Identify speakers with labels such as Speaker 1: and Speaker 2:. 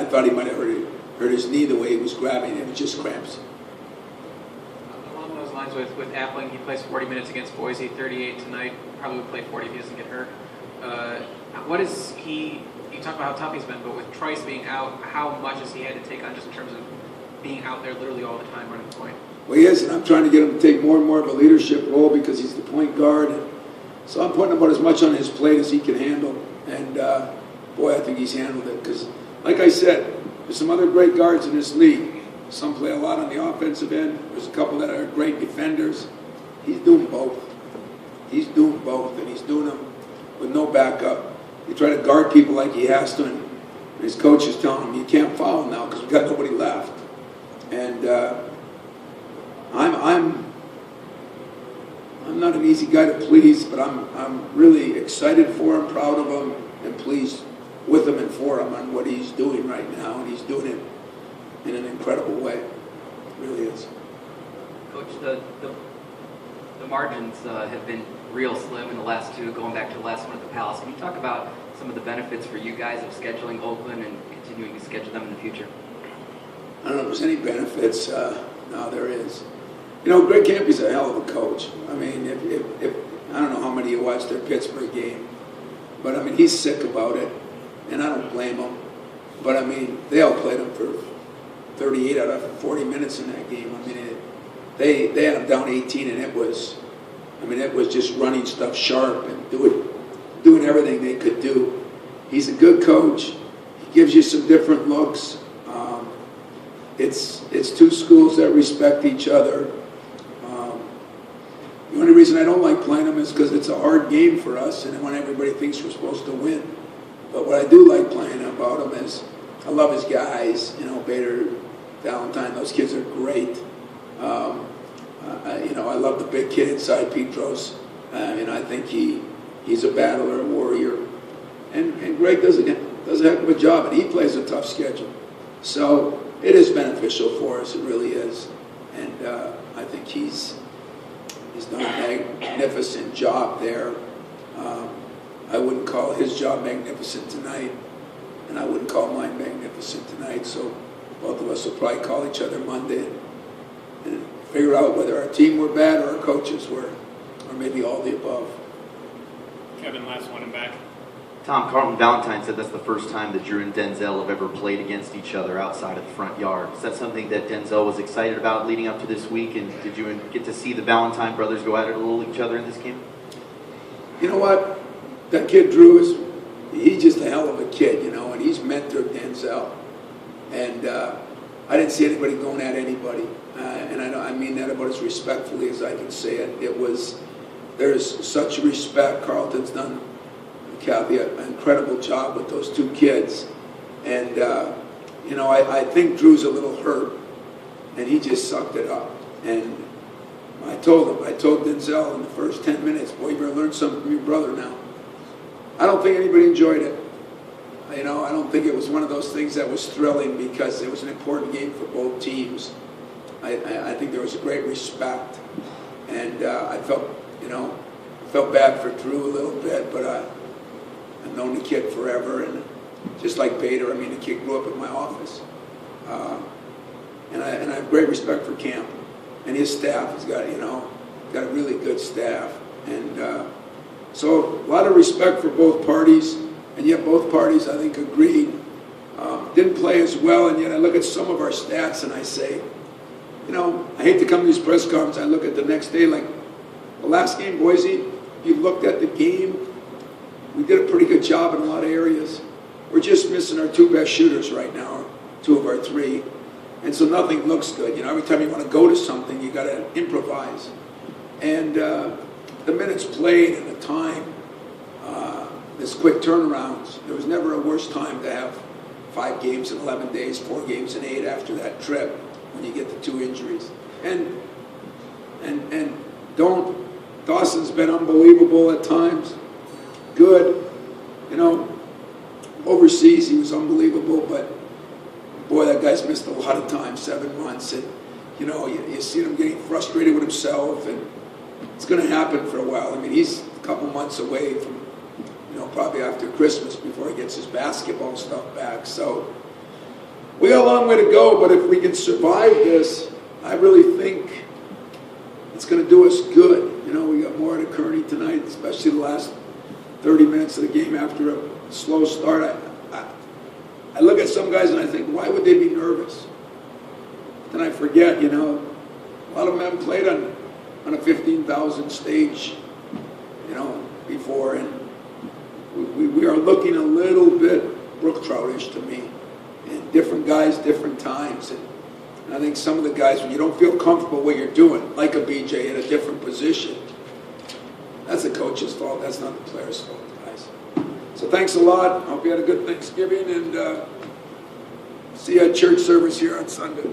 Speaker 1: thought he might have hurt his knee the way he was grabbing it. It was just cramps.
Speaker 2: Along those lines with Appling, he plays 40 minutes against Boise, 38 tonight. Probably would play 40 if he doesn't get hurt. What is he? You talk about how tough he's been, but with Trice being out, how much has he had to take on just in terms of being out there literally all the time running the point?
Speaker 1: Well, he is, and I'm trying to get him to take more and more of a leadership role because he's the point guard. And so I'm putting about as much on his plate as he can handle. And, boy, I think he's handled it. Because, like I said, there's some other great guards in this league. Some play a lot on the offensive end. There's a couple that are great defenders. He's doing both. He's doing both, and he's doing them with no backup. You try to guard people like he has to, and his coach is telling him, you can't foul now because we've got nobody left. And I'm not an easy guy to please, but I'm really excited for him, proud of him, and pleased with him and for him on what he's doing right now, and he's doing it in an incredible way. It really is.
Speaker 3: Coach, the margins have been real slim in the last two, going back to the last one at the Palace. Can you talk about some of the benefits for you guys of scheduling Oakland and continuing to schedule them in the future?
Speaker 1: I don't know if there's any benefits. No, there is. You know, Greg Campy's a hell of a coach. I mean, if I don't know how many of you watched their Pittsburgh game, but I mean, he's sick about it, and I don't blame him. But I mean, they all played him for 38 out of 40 minutes in that game. I mean, they had him down 18, and it was just running stuff sharp and doing everything they could do. He's a good coach. He gives you some different looks. It's two schools that respect each other. The only reason I don't like playing them is because it's a hard game for us, and when everybody thinks we're supposed to win. But what I do like playing about them is I love his guys. You know, Bader, Valentine, those kids are great. I love the big kid inside Petros. And I think he's a battler, a warrior. And Greg does a heck of a job, and he plays a tough schedule. So it is beneficial for us, it really is. And I think he's done a magnificent job there. I wouldn't call his job magnificent tonight, and I wouldn't call mine magnificent tonight. So both of us will probably call each other Monday and figure out whether our team were bad or our coaches were, or maybe all the above.
Speaker 4: Kevin, last one and back.
Speaker 5: Tom, Carlton Valentine said that's the first time that Drew and Denzel have ever played against each other outside of the front yard. Is that something that Denzel was excited about leading up to this week? And did you get to see the Valentine brothers go at it a little each other in this game?
Speaker 1: You know what? That kid Drew he's just a hell of a kid, you know, and he's mentored Denzel. And I didn't see anybody going at anybody. And I mean that about as respectfully as I can say it. There's such respect. Carlton's done, Kathy, an incredible job with those two kids. And, I think Drew's a little hurt, and he just sucked it up. And I told Denzel in the first 10 minutes, boy, you better learn something from your brother now. I don't think anybody enjoyed it. I don't think it was one of those things that was thrilling because it was an important game for both teams. I think there was a great respect, and I felt bad for Drew a little bit, but I've known the kid forever, and just like Bader, the kid grew up in my office, and I have great respect for Camp and his staff. He's got a really good staff, and so a lot of respect for both parties, and yet both parties I think agreed. Didn't play as well, and yet I look at some of our stats and I say, I hate to come to these press conferences. I look at the next day, like the last game, Boise, you looked at the game, we did a pretty good job in a lot of areas. We're just missing our two best shooters right now, two of our three. And so nothing looks good. Every time you want to go to something, you got to improvise. And the minutes played and the time, this quick turnarounds, there was never a worse time to have 5 games in 11 days, 4 games in 8 after that trip when you get the 2 injuries. And Dawson's been unbelievable at times. Good. Overseas he was unbelievable, but boy, that guy's missed a lot of time, 7 months. And, you see him getting frustrated with himself, and it's going to happen for a while. He's a couple months away from, probably after Christmas before he gets his basketball stuff back. So, we got a long way to go, but if we can survive this, I really think it's going to do us good. You know, we got more at Kearney tonight, especially the last 30 minutes of the game after a slow start. I look at some guys and I think, why would they be nervous? Then I forget, you know, a lot of them haven't played on a 15,000 stage, you know, before, and we are looking a little bit brook troutish to me. And different guys, different times. And I think some of the guys, when you don't feel comfortable what you're doing, like a BJ in a different position, that's the coach's fault. That's not the player's fault, guys. So thanks a lot. Hope you had a good Thanksgiving, and see you at church service here on Sunday.